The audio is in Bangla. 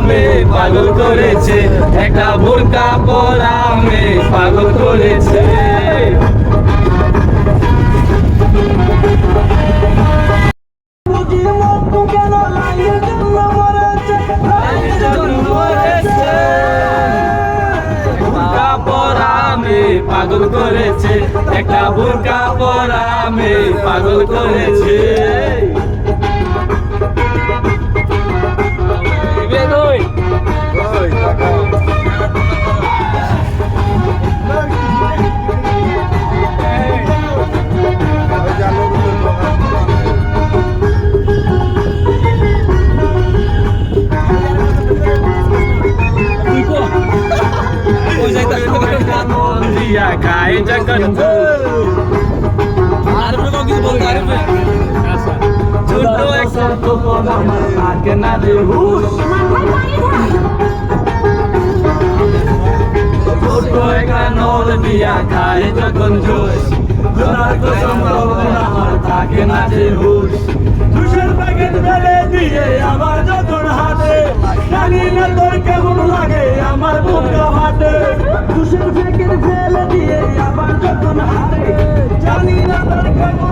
মে পাগল করেছে, একটা বোরকা পরা মে পাগল করেছে। বোরকা পরা মে পাগল করেছে, একটা বোরকা পরা মে পাগল করেছে। খাই যখন ছোট একটা তোপন আমার থাকে না রে হুশ, ছোট একটা নল দিয়া খাই যখন জোশ, জোনার কসম আমার থাকে না রে হুশ। তুষের প্যাকেট ফেলে দিয়ে আমার যখন হাতে, জানি না তোর কেমন লাগে আমার বুকটা হাতে। তুষের প্যাকেট ফেলে দিয়ে আমার যখন হাতে, জানি না তোর কেমন